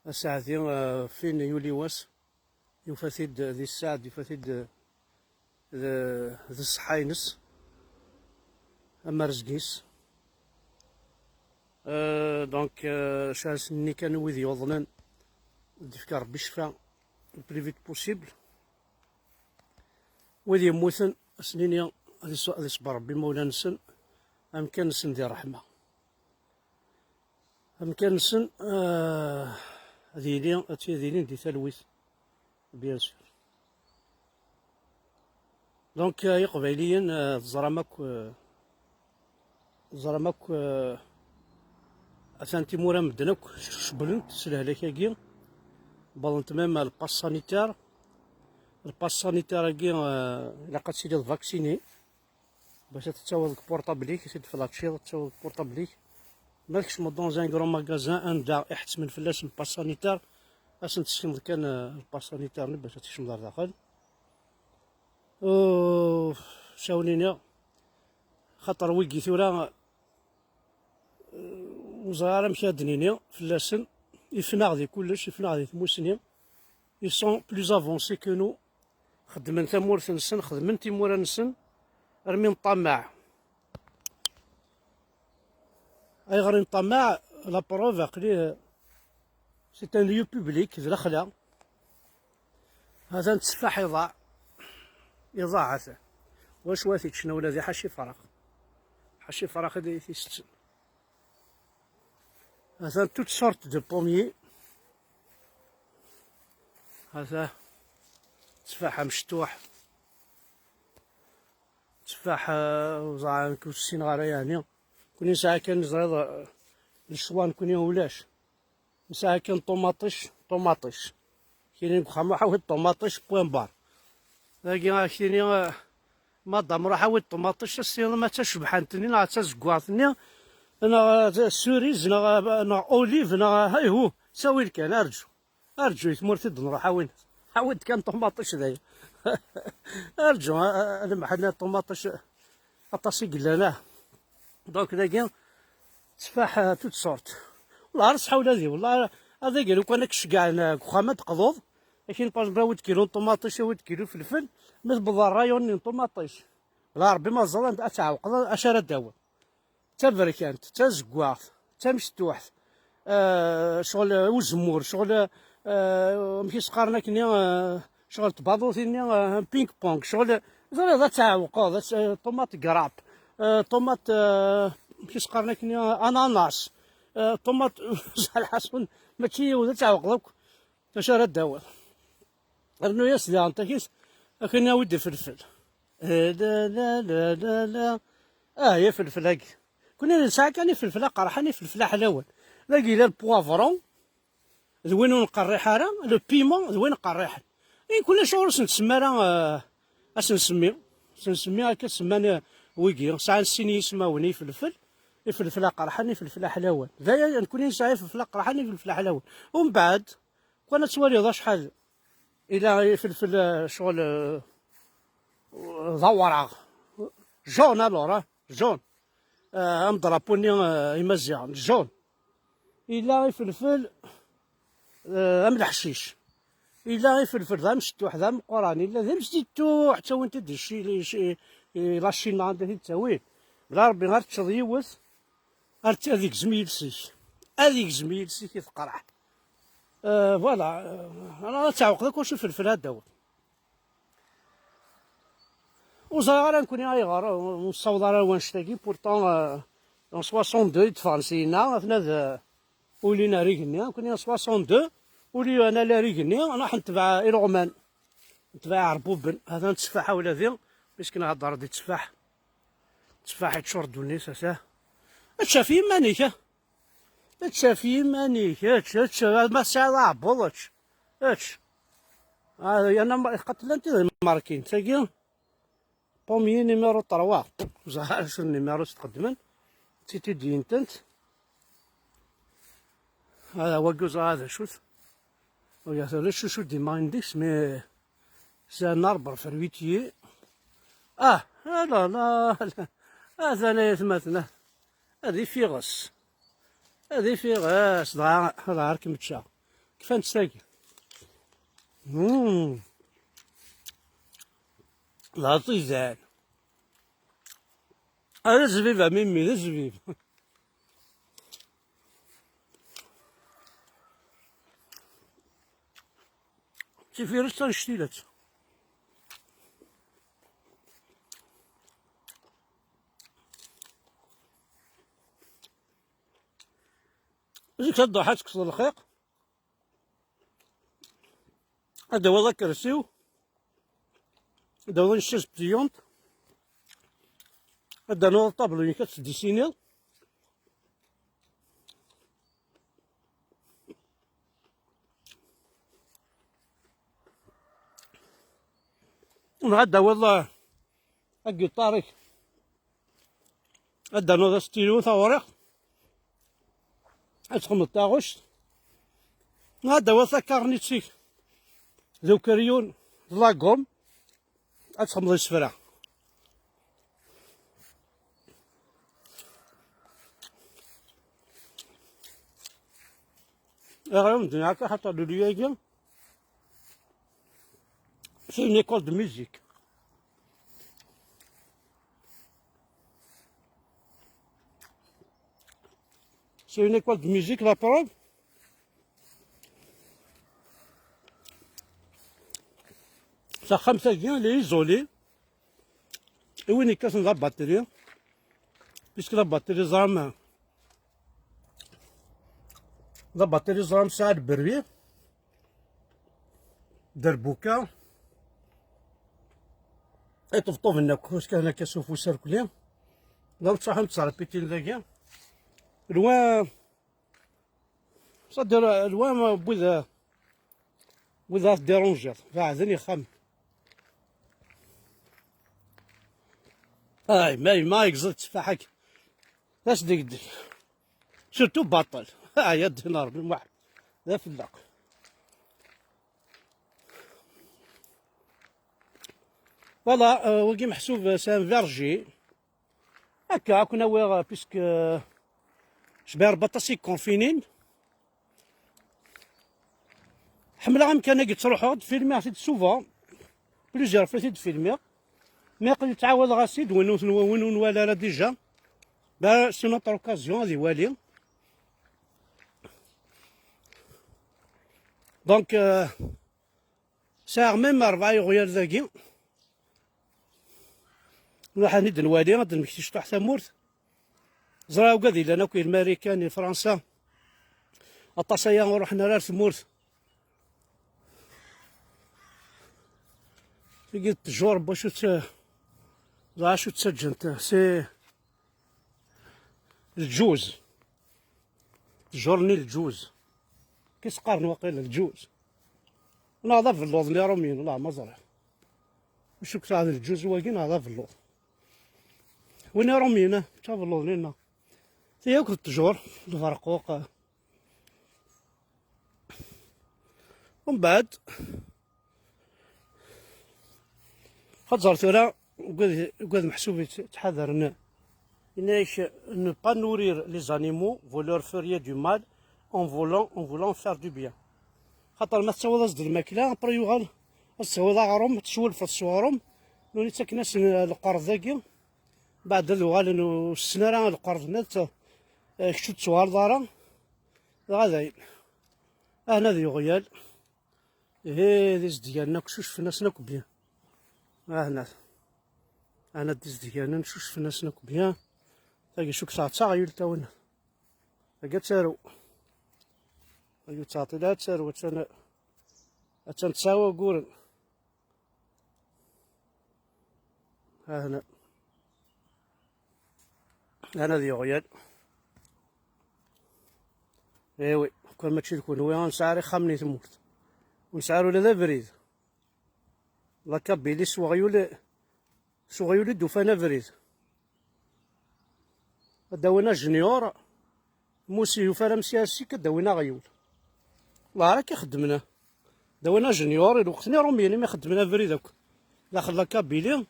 الساعتي فين يولي واس يفاتيد ذي الساعة يفاتيد ذي الصحاينس أما رزقيس. دونك شاسني كانوا ويدي يوضنان ديفكا ربي شفا البريفيت بوسيبل ويدي يموتن سنينيا غادي صبر ربي مولانا نسن أمكان نسن دي رحمة أمكان نسن هذيلين دي تلويث بيان سور. دونك يقبيليا زرامك أثان تيمورا مدنك شبلنت سلهلاكاكي بلنت مام الباس سانيتار كي إلا قد سيدي الفاكسيني باش تتساوض بورطابليك سيد فلاتشي تتساوض بورطابليك مالكش دون زان كرون ماغازان اندا احت من فلاش الباس سانيتار اش نتشمض كان الباس سانيتار باش تشمض داخل شاولينا خاطر ويكي ثورا وزاره مشادنيني فلاسن يفنا غادي كلش يفنا غادي ثموسني ils sont plus avancés que nous. خدمن ثمورث نسن خدمن تيمورا نسن رمي نطمع اي غير نطمع لا بروف عقلي سي ان ليو بوبليك ذا الخلا هذا نتسفح يضاع هذا واش واثق شنو ولا ذي حاشي فراغ هذا يستن هذا توت سورت دو بوميي هذا تفاحة مشطوح تفاح وزعما كوسين غير يعني كوني ساعة كان زريض الشوان كوني ولاش ساعة كان طوماطيش كاينين بخامة حاول طوماطيش بوان بار لكن كاينين ما دام حاول طوماطيش السير ما تشبحانتني نا تزكواثني انا سوريز نا اوليف نا هاي هو ساوي كان ارجو يتمرتد نروح حاولت كان طوماطيش ذايا ارجو انا محلنا طوماطيش اطاسي قلنا دونك ذاكي تفاح توت سورت والله رصحه ولا ذي والله هذا قالوا كان كاع خامه تقضوض لكن باش براود كيلو طوماطيش ود كيلو فلفل مثل بالرايون طوماطيش لا ربي ما زال انت تعاوق اشاره داوى تا بركانت تا زكواث تا مشتوح شغل وزمور شغل ماشي سقارنا كني شغل تباضو ثاني بينك بونك شغل هذا تعاوق هذا طوماط كراب طوماط ماشي سقارنا كني اناناس طوماط الحسن ماشي ولا تعاوق دوك اشاره داوى رنو يا سيدي انت كيس كنا ودي فلفل لا لا لا لا لا يا فلفل هاكي كنا نساعد كاني فلفله قرحاني فلفله حلاوه لاقي لا البوافرون ذوين نقريح راه لو بيمون ذوين قريح كل شغل نسمى راه اش نسمي هكا سمانا ويكي ساعه السيني يسماوني فلفل فلفله قرحاني فلفله حلاوه ذايا نكون نساعد فلفله قرحاني فلفله حلاوه ومن بعد كنا توالي شحال الى فلفل شغل ضوراغ جون الورا جون مضربوني يمزيان جون إلا فلفل ام الحشيش إلا فلفل ذا مشتوح ذا مقراني إلا ذا مشتوح حتى وانت دشي لاشين عندها تاويل بلا ربي غير تشضيوث هذيك زميلسي كيتقرح فوالا انا تعوق ذاك واش الفلفل هذا هو وزغار نكون غير نصوض راه وانشتاكي بورطون 62 تفرنسينا فنا ولينا ريغني كنا 62 ولي انا لا ريغني انا حنتبع الرومان نتبع عربوبن هذا نتفاحه ولا ذي باش كنهضر دي تفاح يتشور دونيس اساه تشافي مانيكا ما ساعه عبوضش انا قتل انت ماركين تاكي بوميي نيميرو 3 زهر شنو نيميرو تقدمن تيتي دينتنت هذا هو الجزء هذا شوف ويا شو دي مايندكس مي سي ان اربر فرويتيي لا لا هذا لا يتمثل هذه فيغس ضاع راكم تشا كيفاه نتساقي. العطيزان هذا زبيب ميمي، هذا زبيب. تيفيرس تنشتيلات. ديك الضحى تكسر الخيق. هذا هو كرسيو، هذا هو نشاز بليونط، هذا هو الطابلو اللي كتديسينيو. وهذا هو الجيتاريك، هذا هو ستيلو ثوريق أتخمط طاغوش. هذا هو كارنيتشيك ذو كريون لاكوم أتخمط السفرة. غير الدنيا هكا حتى لولياكا. سي اون ايكول دو ميوزيك. سي اون ايكول دو ميوزيك لا بروف. سا خمسة ديال لي ايزولي. وين يكاسن لا باتري بيسك لا باتري زعما لا باتري زعما ساعة بربي دربوكا يطفطوف هناك واش كان هناك سوفو سيركلي لا تصحن تصار بيتين ذاكيا الوا صدر الوا بوذا ديرونجير فعزني خم. ما يقصد تفاحك اش ديك سيرتو باطل. يا دينار من واحد ذا فلاق. فوالا وكي محسوب سان فيرجي هكا كنا ويغ بيسك شبير بطاسي كونفينين حملة غير كان تروحو تفيلمي عسيد سوفون بليزيور فوا سيد فيلمي مي يقدر يتعاود غاسيد وين ولا لا ديجا با سي نوتر اوكازيون هادي والي. دونك ساغ ميم 4 يوغيال ذاكي واحد ند نوالي غادي نمشي شطح ثمورت زراو كادي لنا كاين الماريكاني فرنسا الطاسيا ورحنا لا ثمورت قلت الجور باش شو تسجنت سي الجوز جورني الجوز كيسقارن واقيلا الجوز ناضا في اللوظ لي روميين لا ما زرع وشو كتاع الجوز واكي ناضا في اللوظ وين رومينا تا في اللوظ لينا تياكل التجور الفرقوق. ومن بعد خاطر ثورا وقاد محسوب تحذر إناش ne pas nourrir les animaux vous leur feriez du mal en voulant faire du bien. خاطر ما تسوض أصد الماكلة أبرا يوغال تسوض غارهم تشول في الصوارهم نوني تاكناس القرض ذاكي بعد يوغال إنو السنة راه القرض نات كشو تسوار دارا غاداين أنا ذي يغيال ديز ديالنا كشوش في ناسنا كبيان أنا ديز ديالنا نشوش في ناسنا كبيان تاقي شوك ساعة غيول تاونا تاقي تسارو غيول تعطي لا تسارو أتان تساوى قورن هنا أنا ذي غيال إيوي كون ما تشيلكون ويا نسعري خمني تموت ونسعرو لذا بريد لاكا بيلي سوغيولي دوفانا بريد داوينا جنيور موسي يفرم سياسي كداوينا غيول الله راك يخدمنا داوينا جنيور الوقتني روميني ما خدمنا بريد داخل لاكا بيلي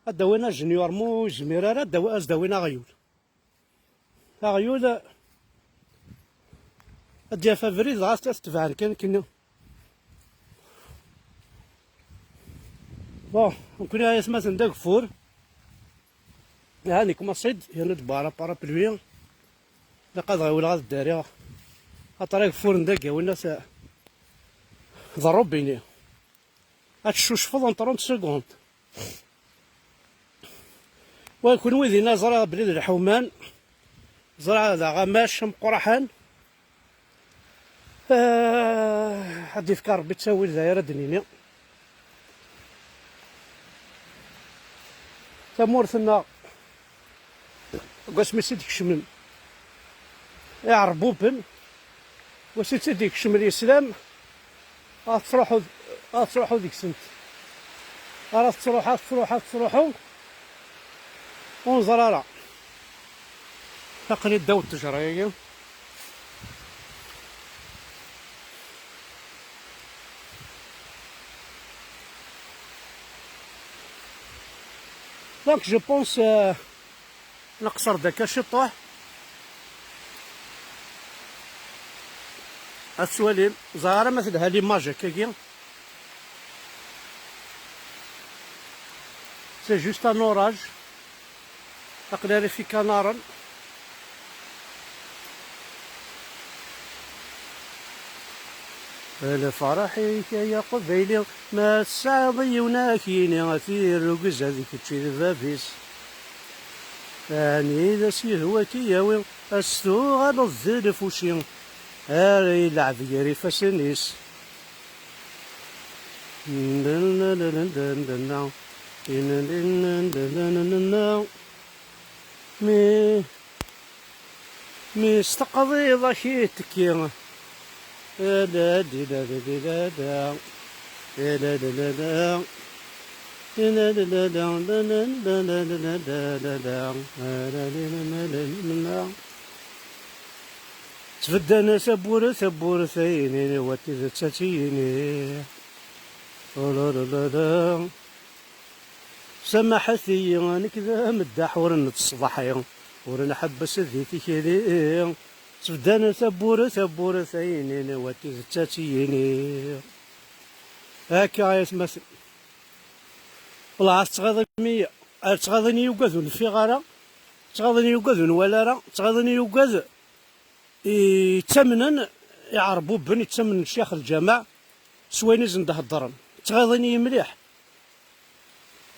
داوينا جنيور مو جميرارا داوينا غيول غيول اديها فافريز غاس تتبع كان كنا بون نكون يا اسمها داك فور هاني كما صيد هنا دبارة بارا بلويا لقد غاولا غاد الداري طريق فور نداك والناس ضرب بيني هتشوشفض ان 30 سكوند ويكون ويدينا زرع بلاد الحومان زرع هذا غماش مقرحان حد يفكر ربي تساوي الدايره دنيني تمورثنا قاسمي سيدك شمن يا ربوبن وسيد سيدك شمن الاسلام تروحوا ديك السنت تروحوا ونزرارا تقني داو التجرية دونك جو بونس نقصر داك الشطوح السوالين زهرة مثل هالي ماجا كاكيا سي جوست ان اوراج أقدر في نارا الفرحي يا قبيلي ما السعدي وناكيني غثير رقز هذيك تشي البابيس يعني إذا سيه هو كياوي أستو غادا الزيد فوشي هاري يلعب ياري فاسنيس مي استقضي ضحيتك يا لا لا لا لا لا لا لا لا تفدانا ثبورة ثيني واتي تاتيني لا لا لا سمحتي انا كذا مداح ورن الصباح ورن حبس ذيتي كذا تفدانا ثبورة ثيني واتي تاتيني هكا يتمثل والله تغاضني يوقذون في غارة تغاضني يوقذون ولا راه تغاضني يوقذ يتمنن يعربوا بن يتمنن شيخ الجماع سويني زنده الضرن تغاضني مليح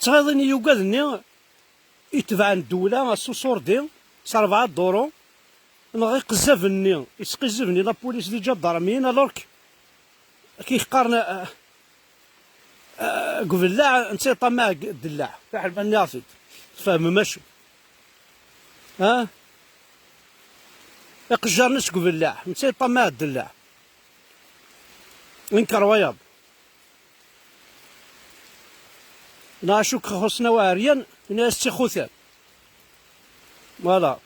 تغاضني يوقذني يتبع الدولة السوسور دي سربعة دورو نغي قزافني يسقزفني لا بوليس ديجا ضرمين الورك كيقارن قبلاع نسيطا مع الدلاع تاع الناصد فاهم ماشي ها يقجر ناس قبلاع نسيطا مع الدلاع انكر وياض ناشوك خصنا واريان ناس تخوثان فوالا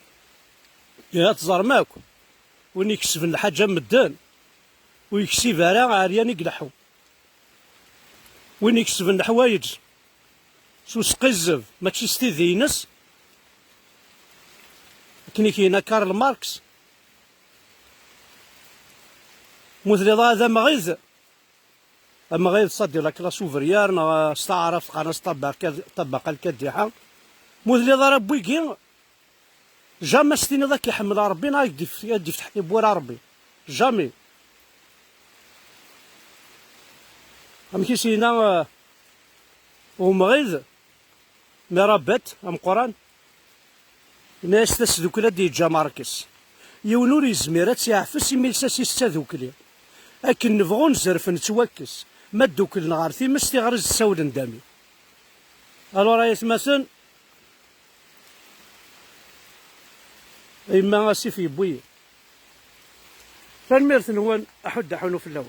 يا تزرماك وين يكسب الحاجه مدان ويكسب على عريان يقلحو وين يكسب الحوايج سو سقزف ماشي ستيذينس كني كاينه كارل ماركس مثل هذا مغيظ مغيظ صدي لا كلاس اوفريار استعرف قناص طبقه الكدحه مثل هذا ربي كي جامي ستيني ذاك يحمل ربي نا يدي فتح بورا ربي جامي ام كيسينا ومغيظ مرابط ام قران ناس تسدوكلا دي جا ماركس يونور يزمير تيعفس يميلساس يستذوكلي اكن نبغو نزرف نتوكس ما دوكلنا غير تيمس تيغرز السول ندامي الو راه يتمثل إما سيفي بوي فالميرث نوان أحد حونو في اللون.